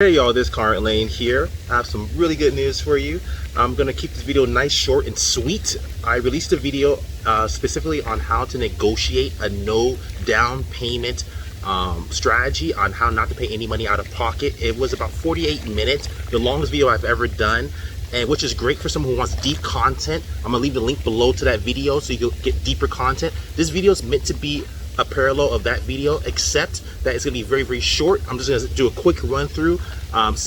Hey y'all, this is Conrad Layn here. I have some really good news for you. I'm gonna keep this video nice, short, and sweet. I released a video specifically on how to negotiate a no down payment strategy on how not to pay any money out of pocket. It was about 48 minutes, the longest video I've ever done, and which is great for someone who wants deep content. I'm gonna leave the link below to that video so you can get deeper content. This video is meant to be a parallel of that video, except that it's gonna be very, very short. I'm just gonna do a quick run through of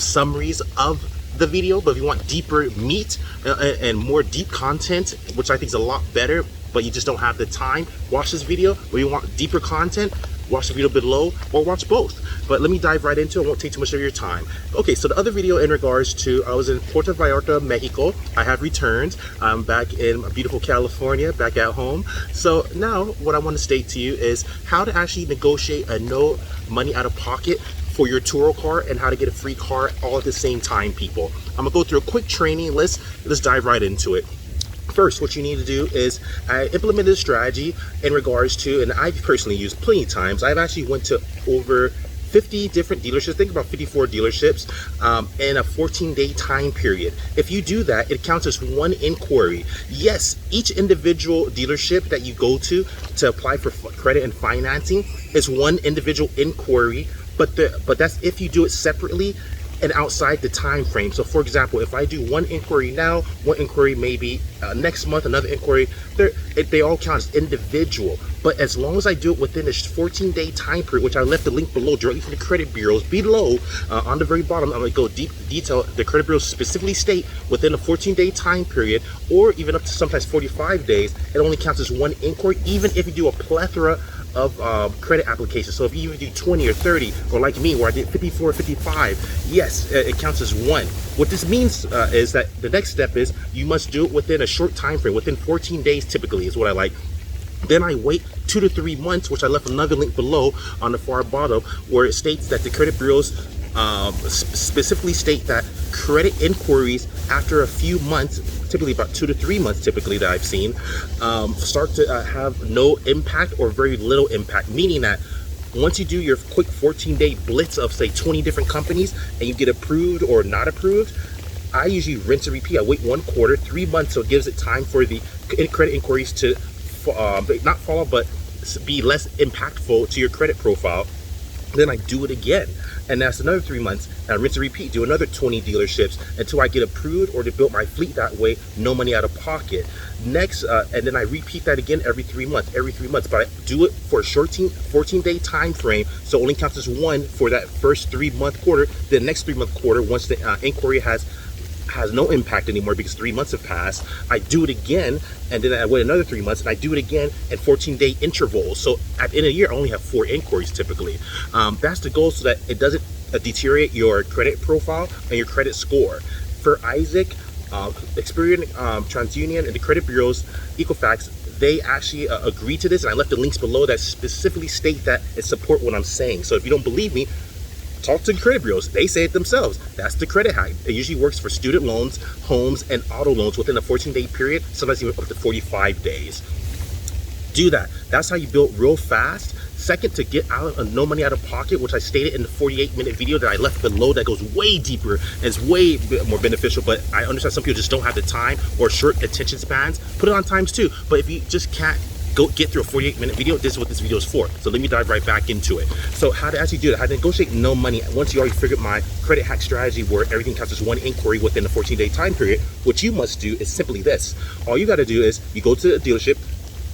summaries of the video. But if you want deeper meat and more deep content, which I think is a lot better, but you just don't have the time, watch this video. If you want deeper content, watch the video below or watch both. But let me dive right into it. I won't take too much of your time. Okay, so the other video in regards to, I was in Puerto Vallarta, Mexico. I have returned. I'm back in beautiful California, back at home. So now what I want to state to you is how to actually negotiate a no money out of pocket for your Turo car and how to get a free car all at the same time, people. I'm gonna go through a quick training list. Let's dive right into it. First, what you need to do is I implemented a strategy in regards to, and I've personally used plenty of times. I've actually went to over 50 different dealerships, think about 54 dealerships in a 14-day time period. If you do that, it counts as one inquiry. Yes, each individual dealership that you go to apply for credit and financing is one individual inquiry, but that's if you do it separately and outside the time frame. So for example, if I do one inquiry now, one inquiry maybe next month, another inquiry, they all count as individual. But as long as I do it within this 14-day time period, which I left the link below directly from the credit bureaus below, on the very bottom, I'm gonna go deep detail. The credit bureaus specifically state within a 14-day time period, or even up to sometimes 45 days, it only counts as one inquiry, even if you do a plethora of credit applications. So if you even do 20 or 30, or like me where I did 54 or 55, yes, it counts as one. What this means is that the next step is you must do it within a short time frame, within 14 days typically is what I like. Then I wait 2 to 3 months, which I left another link below on the far bottom, where it states that the credit bureaus specifically state that credit inquiries after a few months, typically about 2 to 3 months typically that I've seen, start to have no impact or very little impact, meaning that once you do your quick 14-day blitz of say 20 different companies and you get approved or not approved, I usually rinse and repeat. I wait 1 quarter, 3 months, so it gives it time for the credit inquiries to not follow, but be less impactful to your credit profile. Then I do it again, and that's another 3 months, and I rinse and repeat, do another 20 dealerships until I get approved or to build my fleet that way, no money out of pocket. Next, and then I repeat that again every 3 months, but I do it for a 14-day time frame, so it only counts as one for that first 3-month quarter. The next 3-month quarter, once the inquiry has no impact anymore because 3 months have passed, I do it again, and then I wait another 3 months, and I do it again in 14-day intervals. So at the end of the year, I only have 4 inquiries typically. That's the goal, so that it doesn't deteriorate your credit profile and your credit score. For Isaac, Experian, TransUnion, and the credit bureaus, Equifax, they actually agree to this, and I left the links below that specifically state that and support what I'm saying. So if you don't believe me, talk to the credit bureaus. They say it themselves. That's the credit hack. It usually works for student loans, homes, and auto loans within a 14-day period, sometimes even up to 45 days. Do that. That's how you build real fast. Second, to get out of no money out of pocket, which I stated in the 48-minute video that I left below, that goes way deeper and is way more beneficial, but I understand some people just don't have the time or short attention spans. Put it on times 2. But if you just can't get through a 48-minute video, this is what this video is for. So let me dive right back into it. So how to actually do that, how to negotiate no money. Once you already figured my credit hack strategy where everything counts as one inquiry within the 14-day time period, what you must do is simply this. All you got to do is you go to a dealership.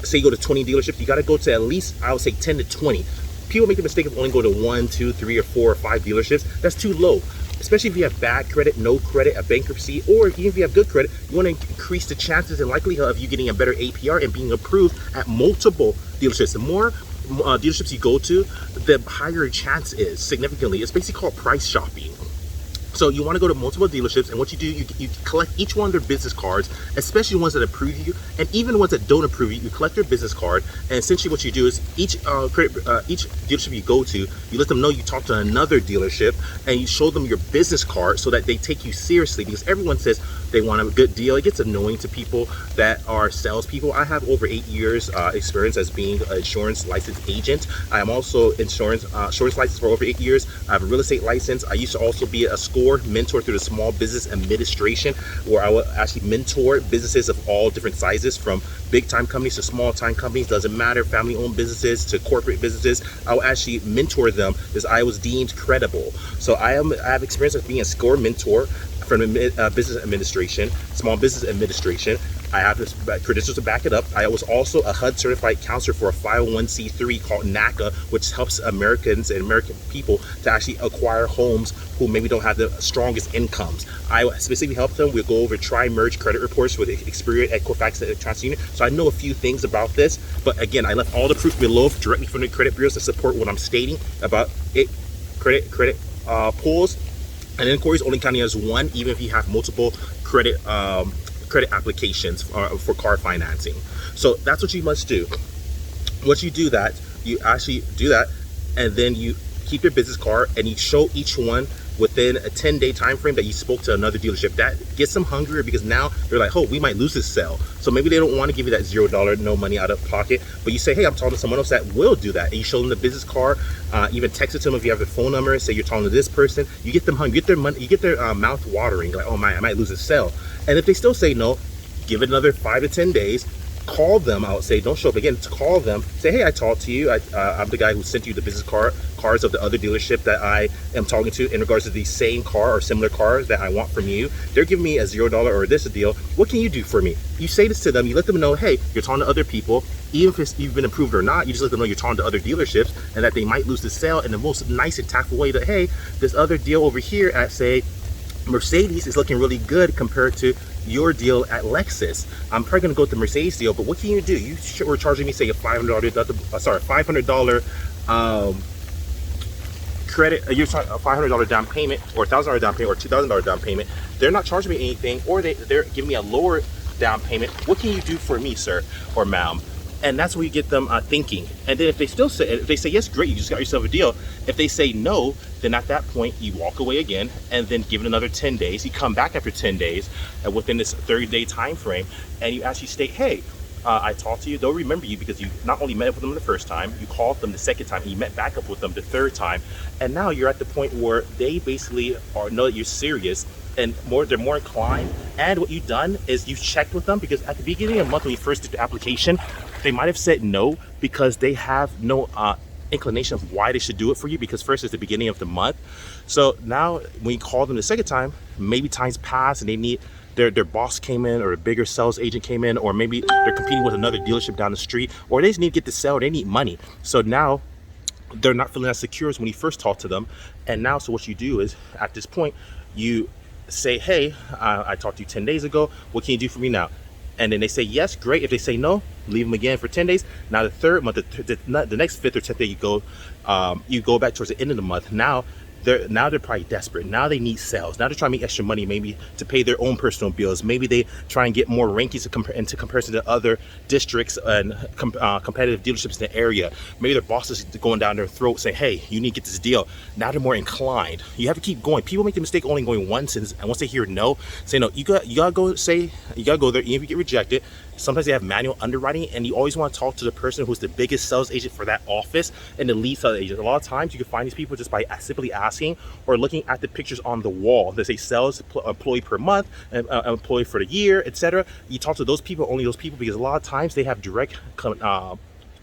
Say you go to 20 dealerships, you got to go to at least, I would say 10 to 20. People make the mistake of only going to 1, 2, 3, or 4 or 5 dealerships. That's too low. Especially if you have bad credit, no credit, a bankruptcy, or even if you have good credit, you want to increase the chances and likelihood of you getting a better APR and being approved at multiple dealerships. The more dealerships you go to, the higher your chance is significantly. It's basically called price shopping. So you want to go to multiple dealerships, and what you do, you collect each one of their business cards, especially ones that approve you, and even ones that don't approve you. You collect their business card, and essentially what you do is each dealership you go to, you let them know you talked to another dealership, and you show them your business card so that they take you seriously, because everyone says they want a good deal. It gets annoying to people that are salespeople. I have over 8 years experience as being an insurance licensed agent. I am also insurance licensed for over 8 years. I have a real estate license. I used to also be a SCORE mentor through the Small Business Administration, where I would actually mentor businesses of all different sizes, from big time companies to small time companies, doesn't matter, family owned businesses to corporate businesses. I will actually mentor them because I was deemed credible. So I have experience as being a SCORE mentor from the business administration, Small Business Administration. I have this credentials to back it up. I was also a HUD certified counselor for a 501c3 called NACA, which helps Americans and American people to actually acquire homes who maybe don't have the strongest incomes. I specifically help them. We'll go over tri-merge credit reports with Experian, Equifax, and TransUnion. So I know a few things about this, but again, I left all the proof below directly from the credit bureaus to support what I'm stating about it. Credit pulls and inquiries only counting as one, even if you have multiple credit applications for car financing. So that's what you must do. Once you do that, you actually do that, and then you keep your business card and you show each one within a 10-day time frame that you spoke to another dealership. That gets them hungrier, because now they're like, oh, we might lose this sale. So maybe they don't want to give you that $0, no money out of pocket, but you say, hey, I'm talking to someone else that will do that, and you show them the business card, even text it to them if you have their phone number, and say you're talking to this person. You get them hungry, you get their money, you get their mouth watering, like, oh my, I might lose this sale. And if they still say no, give it another 5 to 10 days. Call them. I would say don't show up again. To call them, say, hey, I talked to you. I'm the guy who sent you the business cards of the other dealership that I am talking to in regards to the same car or similar cars that I want from you. They're giving me a $0 or this a deal. What can you do for me? You say this to them. You let them know, hey, you're talking to other people. Even if you've been approved or not, you just let them know you're talking to other dealerships and that they might lose the sale in the most nice and tactful way. That, hey, this other deal over here at, say, Mercedes is looking really good compared to your deal at Lexus. I'm probably gonna go with the Mercedes deal, but what can you do? You were charging me, say, a $500 credit. You're talking a $500 down payment, or $1,000 down payment, or $2,000 down payment. They're not charging me anything, or they're giving me a lower down payment. What can you do for me, sir or ma'am? And that's where you get them thinking. And then if they still say, if they say yes, great, you just got yourself a deal. If they say no, then at that point you walk away again, and then give it another 10 days. You come back after 10 days within this 30-day time frame, and you actually state, hey, I talked to you. They'll remember you because you not only met up with them the first time, you called them the second time, and you met back up with them the third time. And now you're at the point where they basically know that you're serious, and they're more inclined. And what you've done is you've checked with them, because at the beginning of the month when you first did the application, they might have said no because they have no inclination of why they should do it for you, because first it's the beginning of the month. So now when you call them the second time, maybe time's passed and they need their boss came in, or a bigger sales agent came in, or maybe they're competing with another dealership down the street, or they just need to get the sale, they need money. So now they're not feeling as secure as when you first talked to them. And now, so what you do is, at this point, you say, hey, I talked to you 10 days ago, what can you do for me now? And then they say yes, great. If they say no, leave them again for 10 days. Now the third month, the next 5th or 10th day you go back towards the end of the month. Now they're probably desperate. Now they need sales. Now they're trying to make extra money, maybe to pay their own personal bills. Maybe they try and get more rankings into comparison to other districts and competitive dealerships in the area. Maybe their boss is going down their throat saying, hey, you need to get this deal. Now they're more inclined. You have to keep going. People make the mistake only going once, and once they hear no, say no. You gotta go there. Even if you get rejected, sometimes they have manual underwriting, and you always want to talk to the person who's the biggest sales agent for that office and the lead sales agent. A lot of times you can find these people just by simply asking or looking at the pictures on the wall. They say sales employee per month, employee for the year, etc. You talk to those people, only those people, because a lot of times they have direct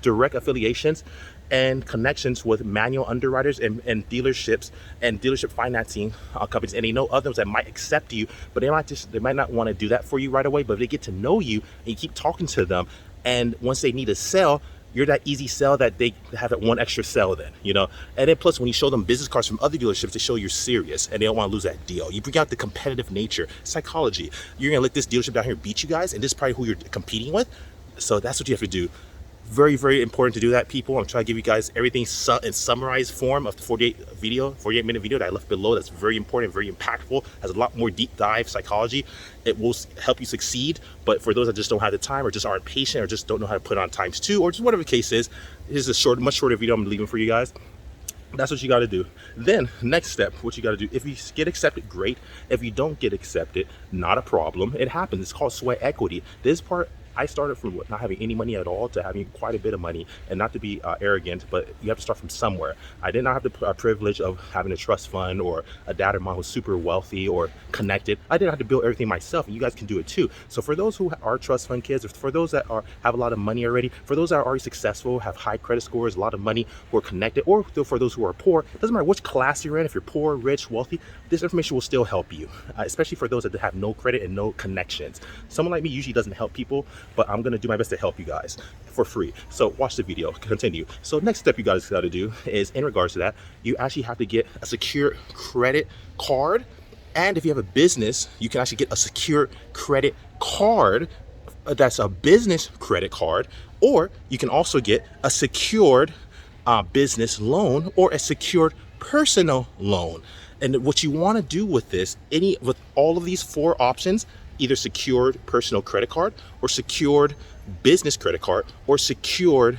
affiliations and connections with manual underwriters and dealerships and dealership financing companies, and they know others that might accept you, but they might not want to do that for you right away. But if they get to know you and you keep talking to them, and once they need a sell, you're that easy sell that they have that one extra sell then, you know. And then plus, when you show them business cards from other dealerships, they show you're serious and they don't want to lose that deal. You bring out the competitive nature, psychology. You're gonna let this dealership down here beat you guys, and this is probably who you're competing with. So that's what you have to do. Very, very important to do that, people. I'm trying to give you guys everything in summarized form of the 48-minute video that I left below. That's very important, very impactful, has a lot more deep dive psychology. It will help you succeed. But for those that just don't have the time, or just aren't patient, or just don't know how to put on ×2, or just whatever the case is, this is a much shorter video I'm leaving for you guys. That's what you got to do. Then next step, what you got to do, if you get accepted, great. If you don't get accepted, not a problem. It happens. It's called sweat equity. This part, I started from not having any money at all to having quite a bit of money, and not to be arrogant, but you have to start from somewhere. I did not have the privilege of having a trust fund or a dad or mom who's super wealthy or connected. I didn't have to build everything myself, and you guys can do it too. So for those who are trust fund kids, or for those that have a lot of money already, for those that are already successful, have high credit scores, a lot of money, who are connected, or for those who are poor, it doesn't matter which class you're in, if you're poor, rich, wealthy, this information will still help you, especially for those that have no credit and no connections. Someone like me usually doesn't help people, but I'm going to do my best to help you guys for free. So watch the video, continue. So next step you guys got to do is, in regards to that, you actually have to get a secure credit card. And if you have a business, you can actually get a secure credit card that's a business credit card, or you can also get a secured business loan or a secured personal loan. And what you want to do with this, with all of these 4 options, either secured personal credit card, or secured business credit card, or secured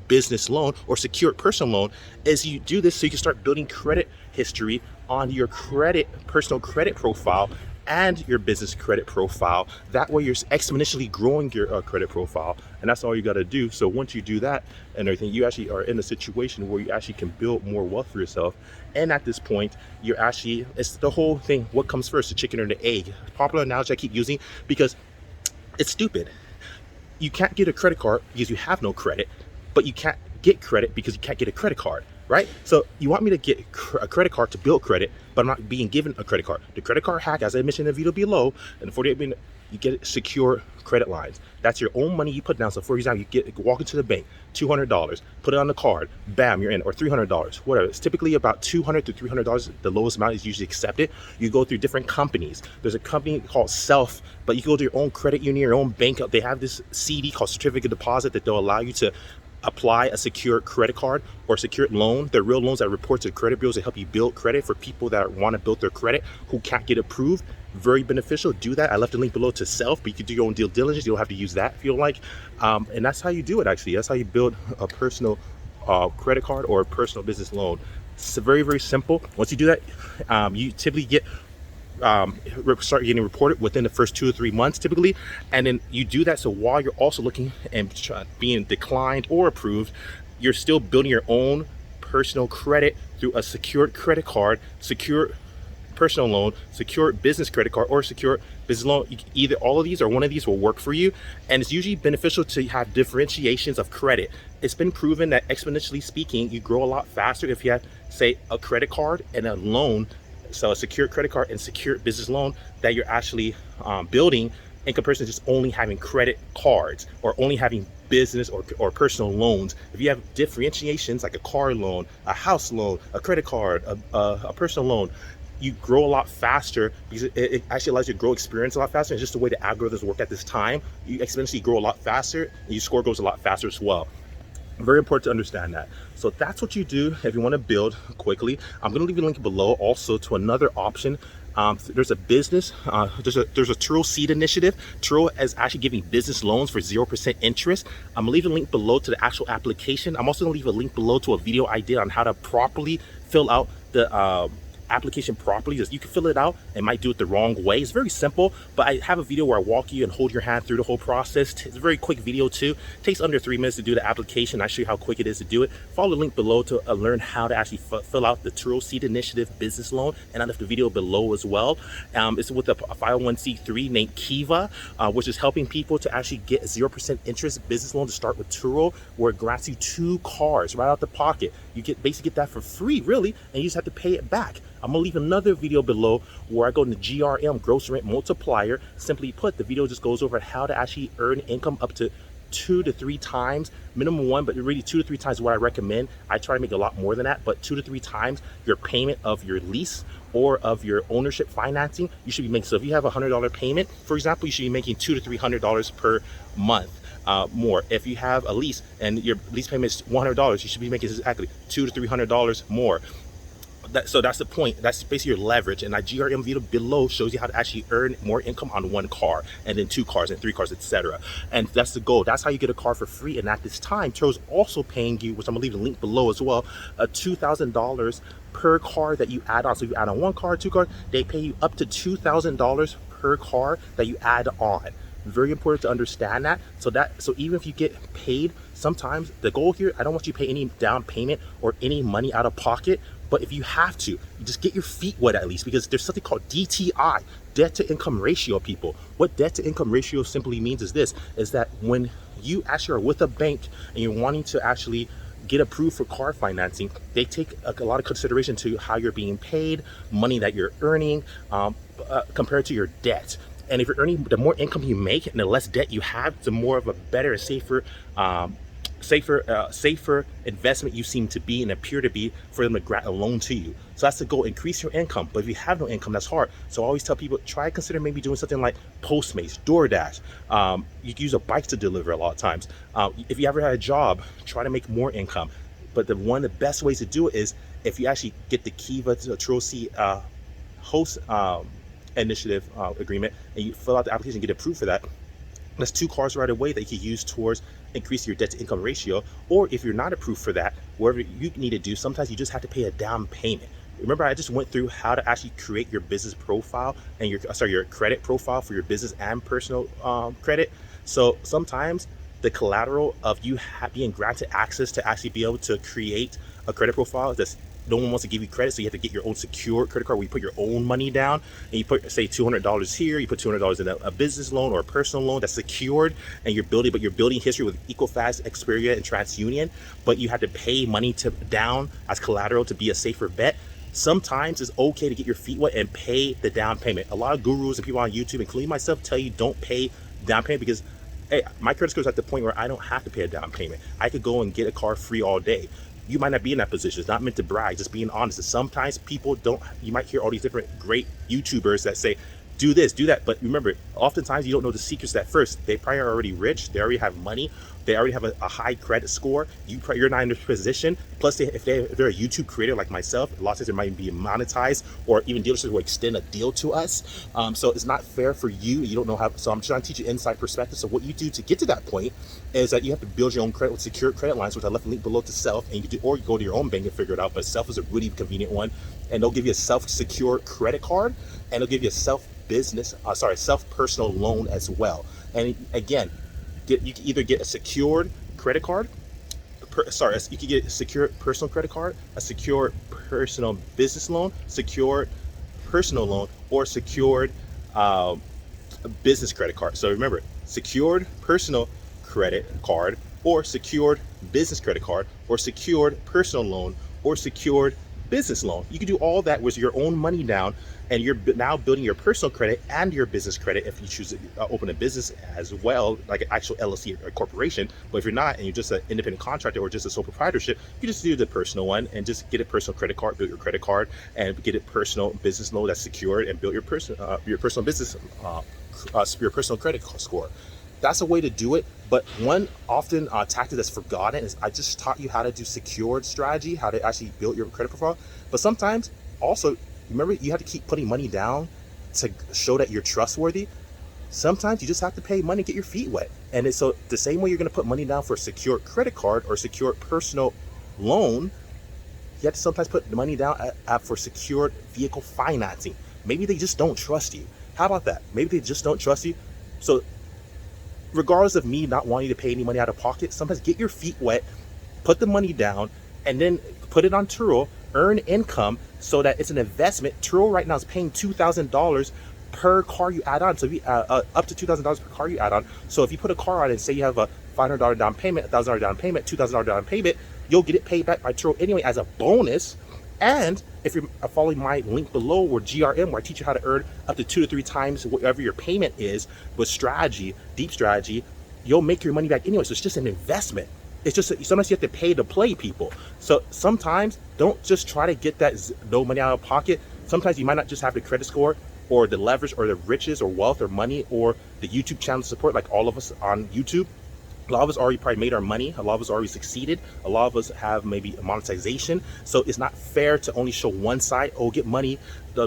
business loan, or secured personal loan, is you do this so you can start building credit history on your personal credit profile and your business credit profile. That way you're exponentially growing your credit profile, and that's all you got to do. So once you do that and everything, you actually are in a situation where you actually can build more wealth for yourself. And at this point, you're actually, it's the whole thing, what comes first, the chicken or the egg? Popular analogy I keep using because it's stupid. You can't get a credit card because you have no credit, but you can't get credit because you can't get a credit card, right? So you want me to get a credit card to build credit, but I'm not being given a credit card. The credit card hack, as I mentioned in the video below, in the 48-minute, you get secure credit lines. That's your own money you put down. So for example, you walk into the bank, $200, put it on the card, bam, you're in, or $300, whatever. It's typically about $200 to $300. The lowest amount is usually accepted. You go through different companies. There's a company called Self, but you go to your own credit union, your own bank. They have this CD called certificate of deposit that they'll allow you to apply a secure credit card or secured loan. They're real loans that report to credit bureaus to help you build credit for people that want to build their credit who can't get approved. Very beneficial. Do that. I left a link below to Self, but you can do your own due diligence. You don't have to use that if you don't like. And that's how you do it, actually. That's how you build a personal credit card or a personal business loan. It's very, very simple. Once you do that, you typically get start getting reported within the first 2 or 3 months typically, and then you do that so while you're also looking and being declined or approved, you're still building your own personal credit through a secured credit card, secure personal loan, secure business credit card, or secure business loan. Either all of these or one of these will work for you, and it's usually beneficial to have differentiations of credit. It's been proven that exponentially speaking, you grow a lot faster if you have, say, a credit card and a loan. So a secure credit card and secure business loan that you're actually building in comparison to just only having credit cards or only having business or personal loans. If you have differentiations like a car loan, a house loan, a credit card, a personal loan, you grow a lot faster because it actually allows you to grow experience a lot faster. It's just the way the algorithms work at this time. You exponentially grow a lot faster and your score goes a lot faster as well. Very important to understand that. So that's what you do if you want to build quickly. I'm going to leave a link below also to another option. There's a business, there's a Turo seed initiative. Turo is actually giving business loans for 0% interest. I'm gonna leave a link below to the actual application. I'm also gonna leave a link below to a video I did on how to properly fill out the application properly. Just you can fill it out and might do it the wrong way. It's very simple, but I have a video where I walk you and hold your hand through the whole process. It's a very quick video too. It takes under 3 minutes to do the application. I show you how quick it is to do it. Follow the link below to learn how to actually fill out the Turo Seed Initiative business loan, and I left the video below as well. It's with a 501c3 named Kiva, which is helping people to actually get a 0% interest business loan to start with Turo, where it grants you 2 cars right out the pocket. You basically get that for free, really, and you just have to pay it back. I'm gonna leave another video below where I go into GRM, gross rent multiplier. Simply put, the video just goes over how to actually earn income up to 2 to 3 times, minimum 1, but really 2 to 3 times what I recommend. I try to make a lot more than that, but 2 to 3 times your payment of your lease or of your ownership financing, you should be making. So if you have a $100 payment, for example, you should be making $200 to $300 per month. more. If you have a lease and your lease payment is $100, you should be making exactly $200 to $300 more. So that's the point. That's basically your leverage. And that GRM video below shows you how to actually earn more income on one car, and then 2 cars and 3 cars, etc. And that's the goal. That's how you get a car for free. And at this time, Turo's also paying you, which I'm gonna leave a link below as well, a $2,000 per car that you add on. So if you add on 1 car, 2 cars, they pay you up to $2,000 per car that you add on. Very important to understand that. So even if you get paid, sometimes the goal here, I don't want you to pay any down payment or any money out of pocket. But if you have to, you just get your feet wet at least, because there's something called DTI, debt to income ratio, people. What debt to income ratio simply means is this, is that when you actually are with a bank and you're wanting to actually get approved for car financing, they take a lot of consideration to how you're being paid, money that you're earning, compared to your debt. And if you're earning, the more income you make and the less debt you have, the more of a better and safer investment you seem to be and appear to be for them to grant a loan to you. So that's the goal, increase your income. But if you have no income, that's hard. So I always tell people, try to consider maybe doing something like Postmates, DoorDash. You can use a bike to deliver a lot of times. If you ever had a job, try to make more income. But one of the best ways to do it is if you actually get the Kiva to Turo C host initiative agreement, and you fill out the application and get approved for that. That's 2 cars right away that you can use towards increase your debt to income ratio. Or if you're not approved for that, whatever you need to do, sometimes you just have to pay a down payment. Remember, I just went through how to actually create your business profile and your credit profile for your business and personal credit. So sometimes the collateral of you being granted access to actually be able to create a credit profile that's, no one wants to give you credit, so you have to get your own secure credit card where you put your own money down, and you put, say, $200 here, you put $200 in a business loan or a personal loan that's secured, and you're building history with Equifax, Xperia, and TransUnion, but you have to pay money down as collateral to be a safer bet. Sometimes it's okay to get your feet wet and pay the down payment. A lot of gurus and people on YouTube, including myself, tell you don't pay down payment because, hey, my credit score is at the point where I don't have to pay a down payment. I could go and get a car free all day. You might not be in that position. It's not meant to brag, just being honest. And sometimes people don't, you might hear all these different great YouTubers that say, do this, do that. But remember, oftentimes you don't know the secrets at first. They probably are already rich. They already have money. They already have a high credit score. You're not in this position. Plus, if they're a YouTube creator like myself, a lot of times they might be monetized, or even dealerships will extend a deal to us. So it's not fair for you. You don't know how. So I'm trying to teach you inside perspective. So what you do to get to that point is that you have to build your own credit with secured credit lines, which I left a link below to Self, and you can do, or you go to your own bank and figure it out. But Self is a really convenient one, and they'll give you a self-secure credit card, and they'll give you a self-personal loan as well. And again, you can either get a secured credit card, you can get a secured personal credit card, a secured personal business loan, secured personal loan, or secured business credit card. So remember, secured personal credit card, or secured business credit card, or secured personal loan, or secured business loan. You can do all that with your own money down, and you're now building your personal credit and your business credit if you choose to open a business as well, like an actual LLC or corporation. But if you're not, and you're just an independent contractor or just a sole proprietorship, you just do the personal one and just get a personal credit card, build your credit card, and get a personal business loan that's secured, and build your personal business, your personal credit score. That's a way to do it. But one often tactic that's forgotten is I just taught you how to do secured strategy, how to actually build your credit profile. But sometimes also, remember, you have to keep putting money down to show that you're trustworthy. Sometimes you just have to pay money, get your feet wet. And so the same way you're going to put money down for a secured credit card or secured personal loan, you have to sometimes put the money down for secured vehicle financing. Maybe they just don't trust you. How about that? Maybe they just don't trust you. So regardless of me not wanting to pay any money out of pocket, sometimes get your feet wet, put the money down, and then put it on Turo, earn income so that it's an investment. Turo right now is paying $2,000 per car you add on. So up to $2,000 per car you add on. So if you put a car on and say you have a $500 down payment, $1,000 down payment, $2,000 down payment, you'll get it paid back by Turo anyway as a bonus. And if you're following my link below, or GRM, where I teach you how to earn up to 2 to 3 times whatever your payment is with strategy, deep strategy, you'll make your money back anyway. So it's just an investment. It's just sometimes you have to pay to play, people. So sometimes don't just try to get that no money out of pocket. Sometimes you might not just have the credit score or the leverage or the riches or wealth or money or the YouTube channel support like all of us on YouTube. A lot of us already probably made our money. A lot of us already succeeded. A lot of us have maybe monetization. So it's not fair to only show one side. Oh, get money,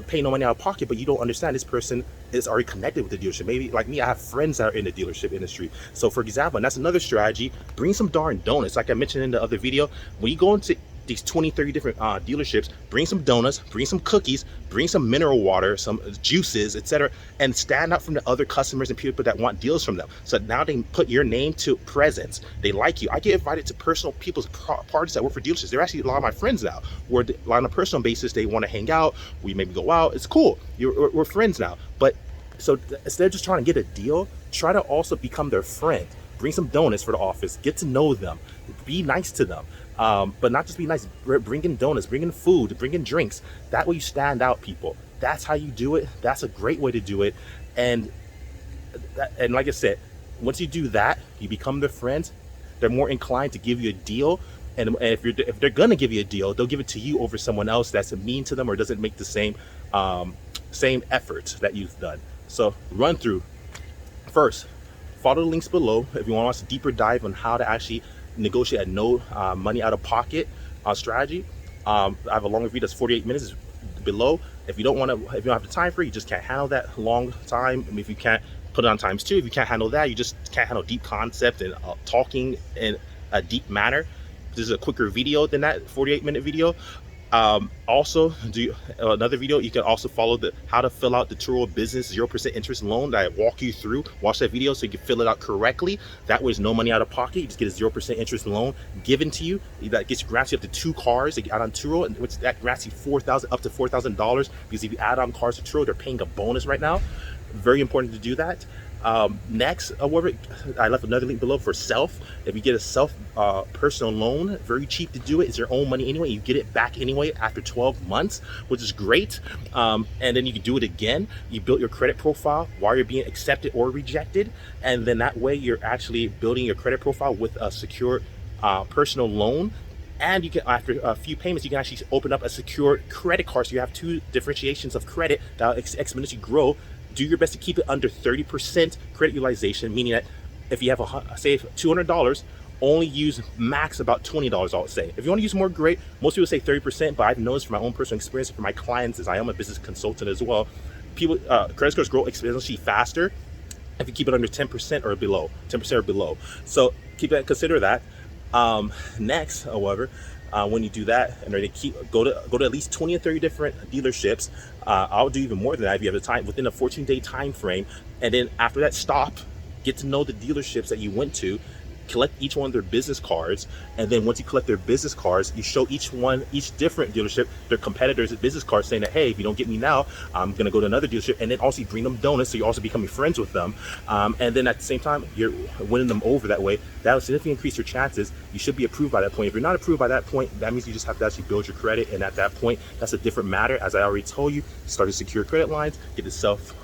pay no money out of pocket, but you don't understand this person is already connected with the dealership. Maybe like me, I have friends that are in the dealership industry. So for example, and that's another strategy, bring some darn donuts. Like I mentioned in the other video, when you go into these 20, 30 different dealerships, bring some donuts, bring some cookies, bring some mineral water, some juices, etc., and stand out from the other customers and people that want deals from them. So now they put your name to presence. They like you. I get invited to personal people's parties that work for dealerships. They're actually a lot of my friends now, where on a personal basis, they want to hang out. We maybe go out. It's cool. We're friends now. But so instead of just trying to get a deal, try to also become their friend. Bring some donuts for the office. Get to know them. Be nice to them. But not just be nice. Bring in donuts. Bring in food. Bring in drinks. That way you stand out, people. That's how you do it. That's a great way to do it. And like I said, once you do that, you become their friends. They're more inclined to give you a deal. And if they're gonna give you a deal, they'll give it to you over someone else that's mean to them or doesn't make the same effort that you've done. So run through. First, follow the links below if you want to watch a deeper dive on how to actually negotiate a no money out of pocket strategy. I have a longer video that's 48 minutes below. If you don't have the time for it, you just can't handle that long time. I mean, if you can't put it on times 2, if you can't handle that, you just can't handle deep concept and talking in a deep manner. This is a quicker video than that 48-minute video. Also, another video, you can also follow how to fill out the Turo business 0% interest loan that I walk you through. Watch that video so you can fill it out correctly. That way, there's no money out of pocket. You just get a 0% interest loan given to you. That grants you up to 2 cars that you add on Turo, and which that grants you up to $4,000. Because if you add on cars to Turo, they're paying a bonus right now. Very important to do that. Next, I left another link below for self. If you get a self personal loan, very cheap to do it. It's your own money anyway. You get it back anyway after 12 months, which is great. And then you can do it again. You build your credit profile while you're being accepted or rejected. And then that way you're actually building your credit profile with a secure personal loan. And you can, after a few payments, you can actually open up a secure credit card. So you have 2 differentiations of credit that will exponentially grow. Do your best to keep it under 30% credit utilization, meaning that if you have say $200, only use max about $20, I would say. If you want to use more, great. Most people say 30%, but I've noticed from my own personal experience and for my clients, as I am a business consultant as well, people credit scores grow exponentially faster if you keep it under 10% or below. 10% or below. So consider that. Next, however, when you do that, and they go to at least 20 or 30 different dealerships. I'll do even more than that if you have the time, within a 14-day time frame. And then after that, stop, get to know the dealerships that you went to, collect each one of their business cards, and then once you collect their business cards, you show each different dealership their competitors' business cards, saying that, hey, if you don't get me now, I'm gonna go to another dealership. And then also you bring them donuts, so you're also becoming friends with them, and then at the same time you're winning them over that way. That will significantly increase your chances. You should be approved by that point. If you're not approved by that point, that means you just have to actually build your credit, and at that point, that's a different matter. As I already told you, start to secure credit lines, get the self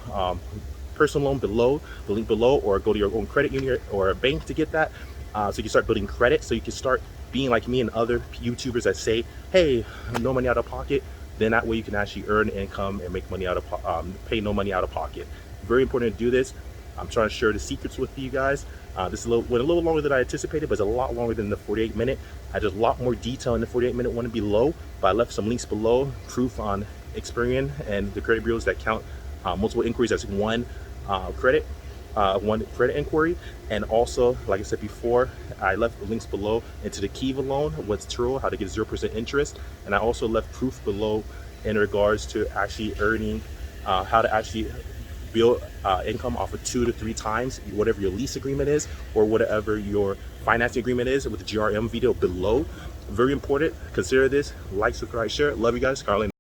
personal loan below, the link below, or go to your own credit union or a bank to get that. So you can start building credit, so you can start being like me and other YouTubers that say, hey, no money out of pocket. Then that way you can actually earn income and make money out of pay no money out of pocket. Very important to do this. I'm trying to share the secrets with you guys. This went a little longer than I anticipated, but it's a lot longer than the 48-minute. I did a lot more detail in the 48-minute one below, but I left some links below, proof on Experian and the credit bureaus that count multiple inquiries as one credit inquiry. And also, like I said before, I left links below into the Kiva loan, what's Turo, how to get 0% interest. And I also left proof below in regards to actually earning, how to actually build income off of 2 to 3 times whatever your lease agreement is, or whatever your financing agreement is, with the GRM video below. Very important. Consider this. Like, subscribe, share. Love you guys. Carlin.